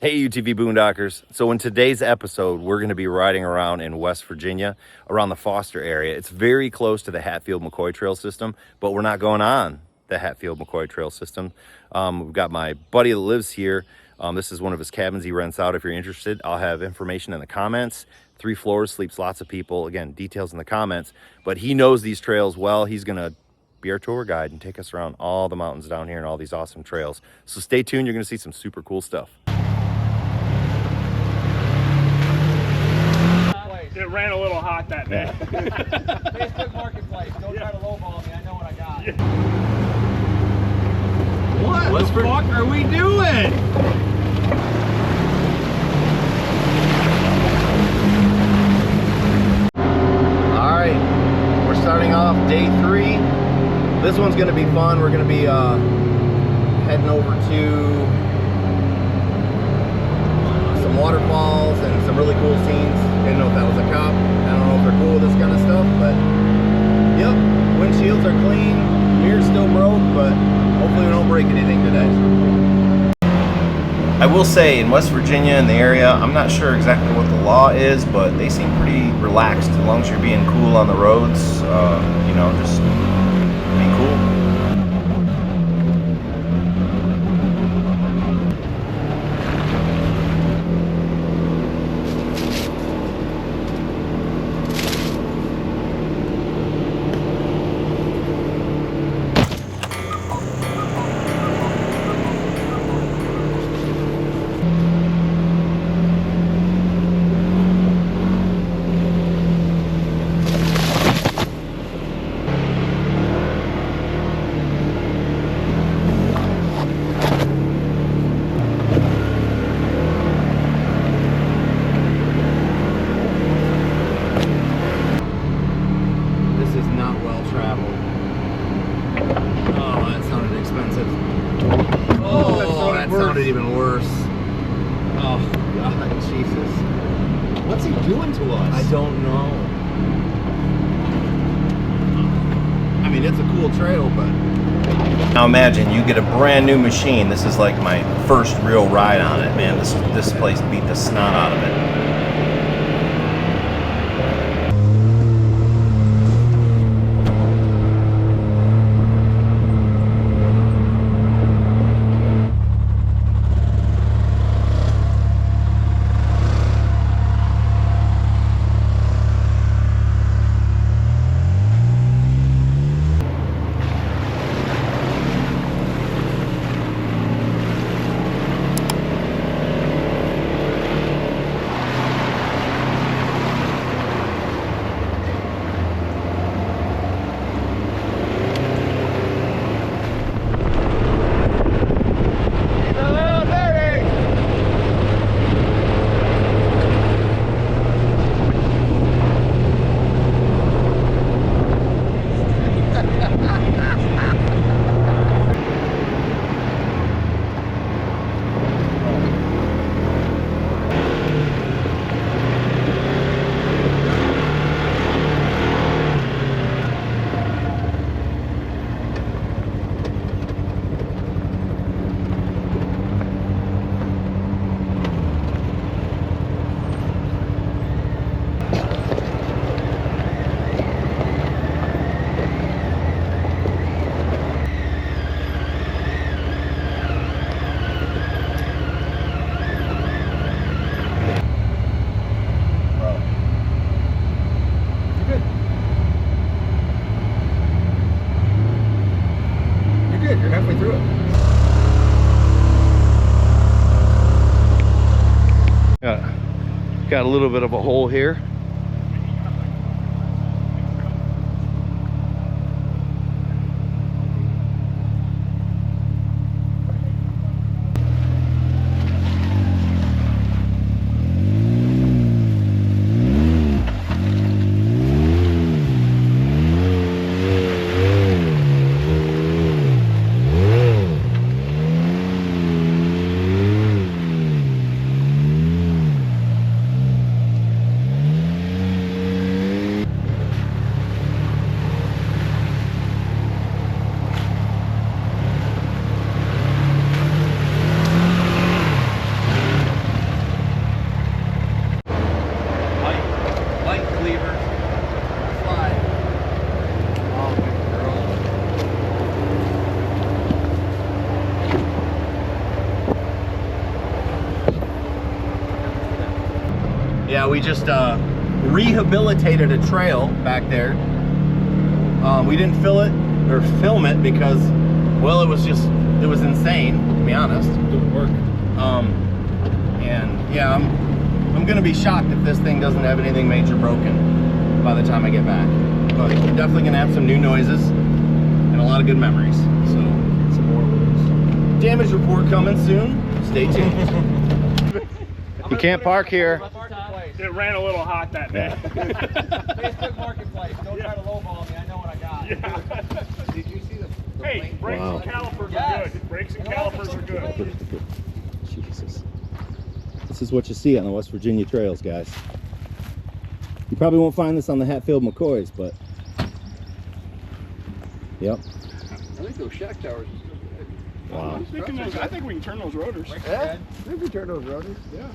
Hey UTV Boondockers. So in today's episode, we're going to be riding around in West Virginia, around the Foster area. It's very close to the Hatfield-McCoy Trail system, but we're not going on the Hatfield-McCoy Trail system. We've got my buddy that lives here. This is one of his cabins he rents out. If you're interested, I'll have information in the comments. 3 floors, sleeps lots of people. Again, details in the comments. But he knows these trails well. He's going to be our tour guide and take us around all the mountains down here and all these awesome trails. So stay tuned. You're going to see some super cool stuff. It ran a little hot that day. Facebook Marketplace. Don't try to lowball me. I know what I got. What the fuck are we doing? All right, we're starting off day 3. This one's going to be fun. We're going to be heading over to some waterfalls and some really cool scenes. Didn't know if that was a cop. I don't know if they're cool with this kind of stuff, but yep, windshields are clean, mirror's still broke, but hopefully we don't break anything today. I will say in West Virginia, in the area, I'm not sure exactly what the law is, but they seem pretty relaxed as long as you're being cool on the roads. You know, just be cool. Even worse. Oh God, Jesus. What's he doing to us? I don't know. I mean, it's a cool trail, but... Now imagine, you get a brand new machine. This is like my first real ride on it, man. This place beat the snot out of it. You're halfway through it. Got a little bit of a hole here. Yeah, we just rehabilitated a trail back there. We didn't fill it or film it because, well, it was insane, to be honest. It didn't work. And yeah, I'm gonna be shocked if this thing doesn't have anything major broken by the time I get back. But we're definitely gonna have some new noises and a lot of good memories. So Some more words. damage report coming soon. Stay tuned. You can't park here. It ran a little hot that day. Facebook Marketplace. Don't try to lowball me. I know what I got. Yeah. Did you see the Hey, link? brakes Wow. and calipers Yes. are good. Brakes and calipers are good. Jesus. This is what you see on the West Virginia trails, guys. You probably won't find this on the Hatfield McCoys, but yep. I think those shack towers are still good. Wow. I think we can turn those rotors. Yeah, we can turn those rotors. Yeah.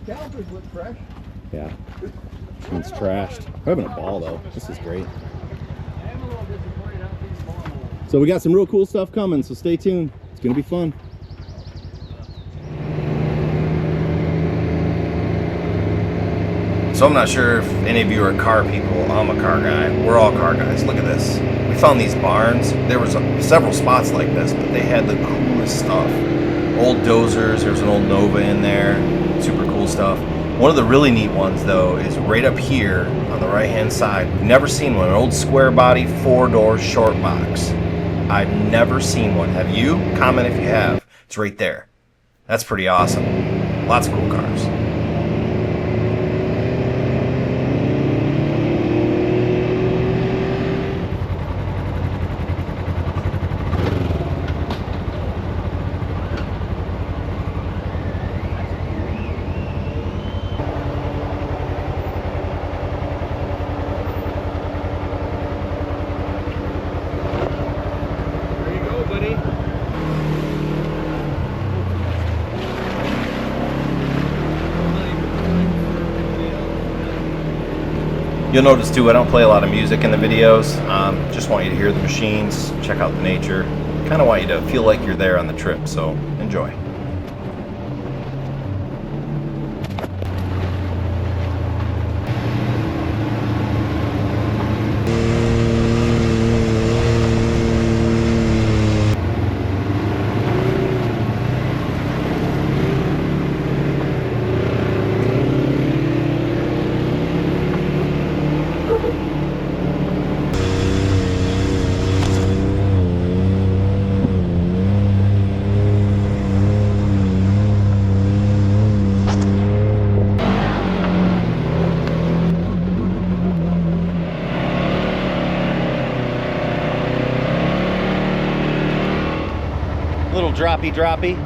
Calipers look fresh. Yeah. It's trashed. We're having a ball though. This is great. I'm a little disappointed. I don't think it's long. So we got some real cool stuff coming, so stay tuned. It's gonna be fun. So I'm not sure if any of you are car people. I'm a car guy. We're all car guys. Look at this. We found these barns. There was several spots like this, but they had the coolest stuff. Old dozers. There's an old Nova in there. Super cool stuff. One of the really neat ones though is right up here on the right hand side. We've never seen one. An old square body 4-door short box. I've never seen one. Have you? Comment if you have. It's right there. That's pretty awesome. Lots of cool cars. There you go, buddy. You'll notice too, I don't play a lot of music in the videos. Just want you to hear the machines, check out the nature. Kind of want you to feel like you're there on the trip, so enjoy. Little droppy.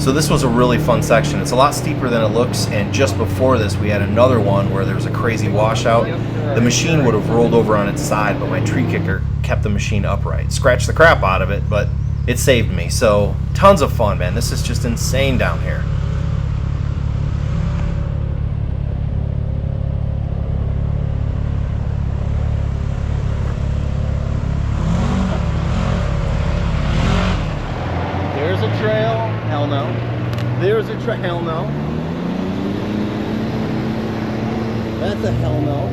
So this was a really fun section. It's a lot steeper than it looks, and just before this we had another one where there was a crazy washout. The machine would have rolled over on its side, but my tree kicker kept the machine upright. Scratched the crap out of it, but it saved me. So tons of fun, man. This is just insane down here. There's a trail. Hell no. There's a trail. Hell no. That's a hell no.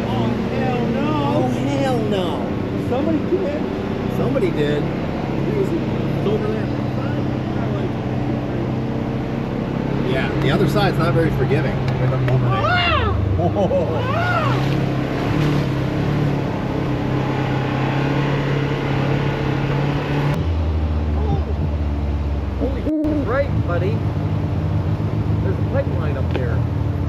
Oh, hell no. Oh, hell no. Somebody did. Somebody did. It's over there. Yeah, the other side's not very forgiving. Over there. Right, buddy. There's a pipeline up there.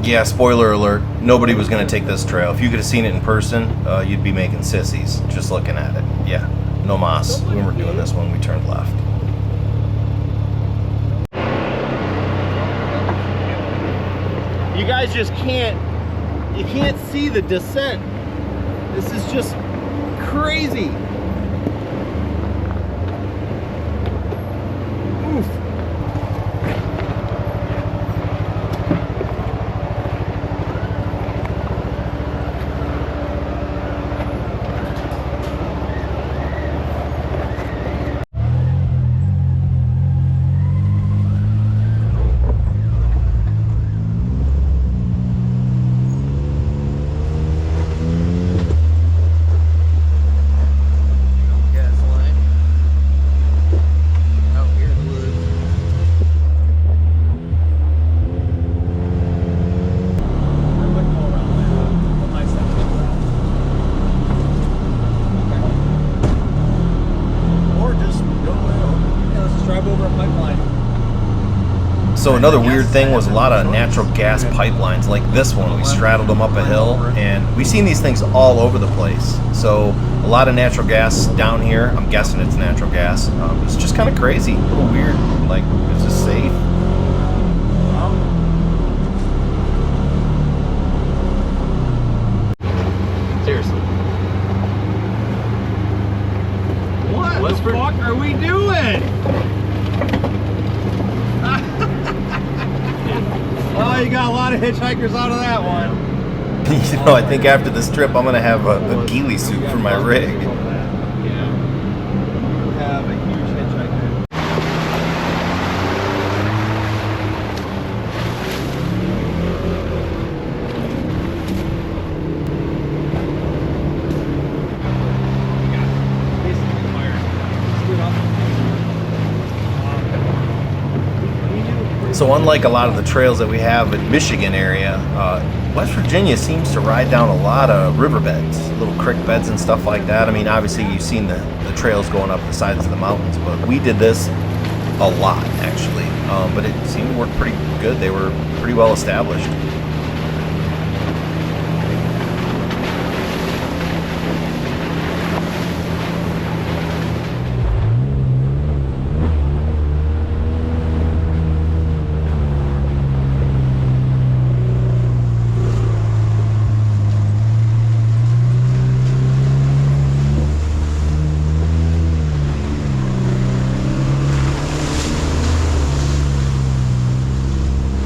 Yeah, spoiler alert, nobody was going to take this trail. If you could have seen it in person, you'd be making sissies just looking at it. Yeah, no mas. We weren't doing this one, we turned left. You guys just you can't see the descent. This is just crazy. So another weird thing was a lot of natural gas pipelines like this one. We straddled them up a hill, and we've seen these things all over the place. So a lot of natural gas down here. I'm guessing it's natural gas. It's just kind of crazy, a little weird. Like, is this safe? Seriously. What the fuck are we doing? Oh, you got a lot of hitchhikers out of that one. You know, I think after this trip, I'm gonna have a ghillie suit for my rig. Yeah. Have a huge hitchhiker. So unlike a lot of the trails that we have in Michigan area, West Virginia seems to ride down a lot of riverbeds, little creek beds and stuff like that. I mean, obviously you've seen the trails going up the sides of the mountains, but we did this a lot actually. But it seemed to work pretty good. They were pretty well established.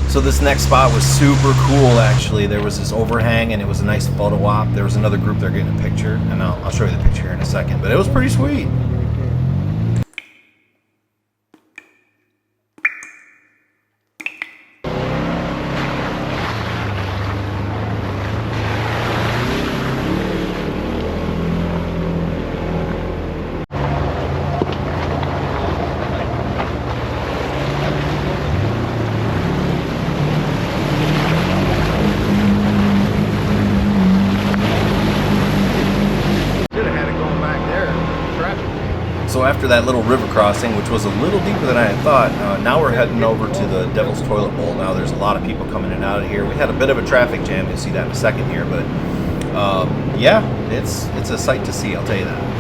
So this next spot was super cool actually. There was this overhang and it was a nice photo op. There was another group there getting a picture, and I'll show you the picture here in a second, but it was pretty sweet. So after that little river crossing, which was a little deeper than I had thought, now we're heading over to the Devil's Toilet Bowl. Now there's a lot of people coming in and out of here. We had a bit of a traffic jam. You'll see that in a second here, but yeah, it's a sight to see, I'll tell you that.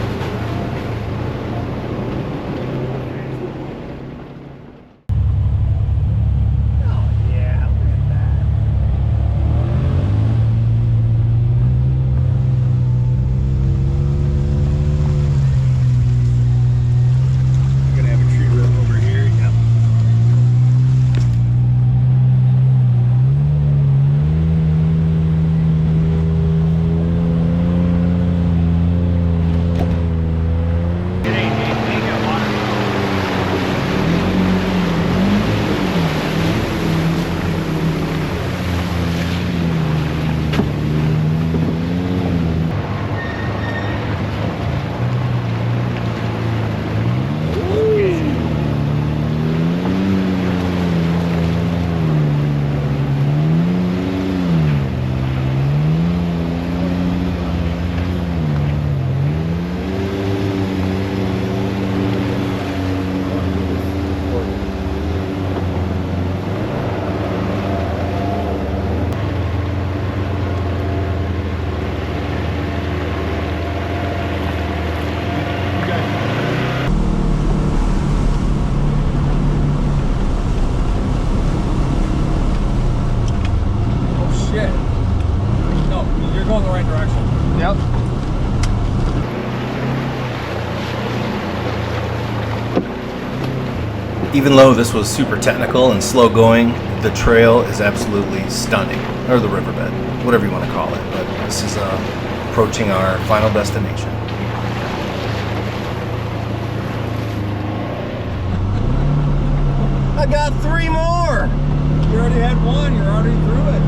Even though this was super technical and slow going, the trail is absolutely stunning, or the riverbed, whatever you want to call it. But this is approaching our final destination. I got 3 more. You already had 1. You're already through it.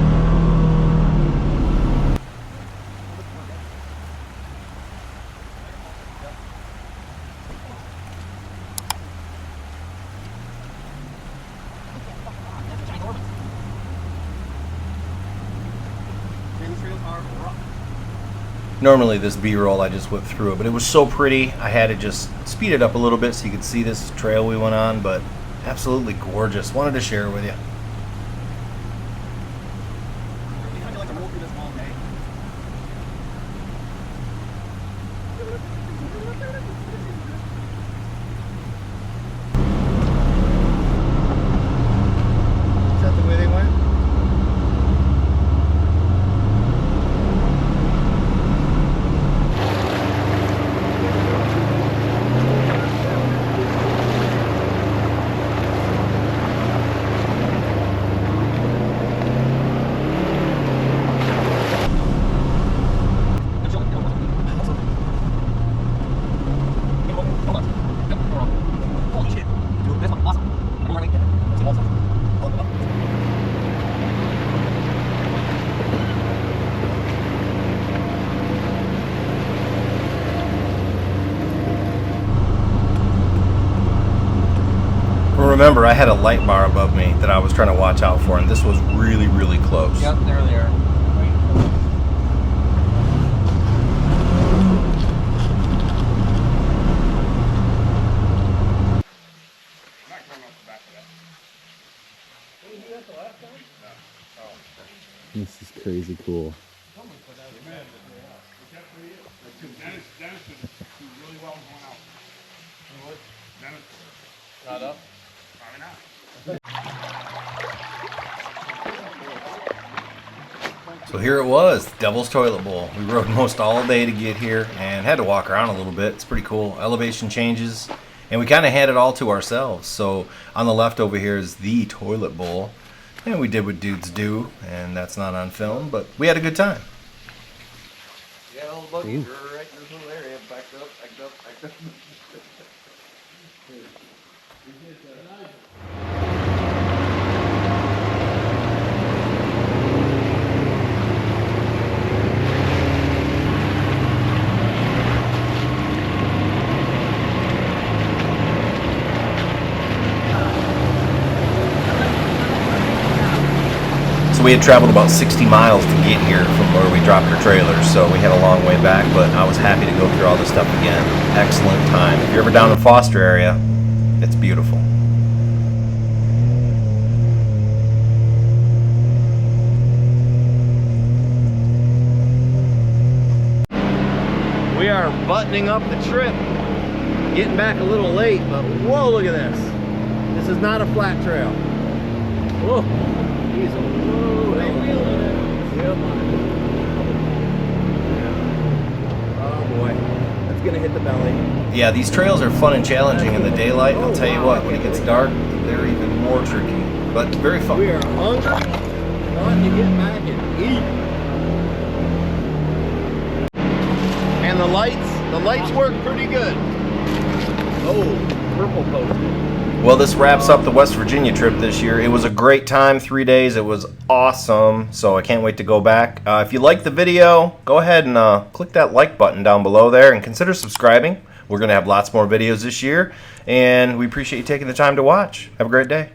Normally this B-roll I just whipped through it, but it was so pretty I had to just speed it up a little bit so you could see this trail we went on, but Absolutely gorgeous. Wanted to share it with you. Is that the way they went? Remember, I had a light bar above me that I was trying to watch out for, and this was really, really close. Yep, there they are. This is crazy cool. Not up. So here it was, Devil's Toilet Bowl. We rode most all day to get here and had to walk around a little bit. It's pretty cool. Elevation changes, and we kind of had it all to ourselves. So on the left over here is the toilet bowl, and we did what dudes do, and that's not on film, but we had a good time. Yeah, old buggies are right in this little area. Backed up, backed up, backed up. We had traveled about 60 miles to get here from where we dropped our trailers, so we had a long way back, but I was happy to go through all this stuff again. Excellent time. If you're ever down in Foster area, it's beautiful. We are buttoning up the trip. Getting back a little late, but whoa, look at this. This is not a flat trail. Whoa. He's a whoa, they wheeling it. Yep. Oh boy, that's gonna hit the belly. Yeah, these trails are fun and challenging in the daylight. I'll tell you what, when it gets dark, they're even more tricky, but very fun. We are hungry, wanting to get back and eat. And the lights work pretty good. Oh, purple posted. Well, this wraps up the West Virginia trip this year. It was a great time, 3 days. It was awesome, so I can't wait to go back. If you liked the video, go ahead and click that like button down below there and consider subscribing. We're going to have lots more videos this year, and we appreciate you taking the time to watch. Have a great day.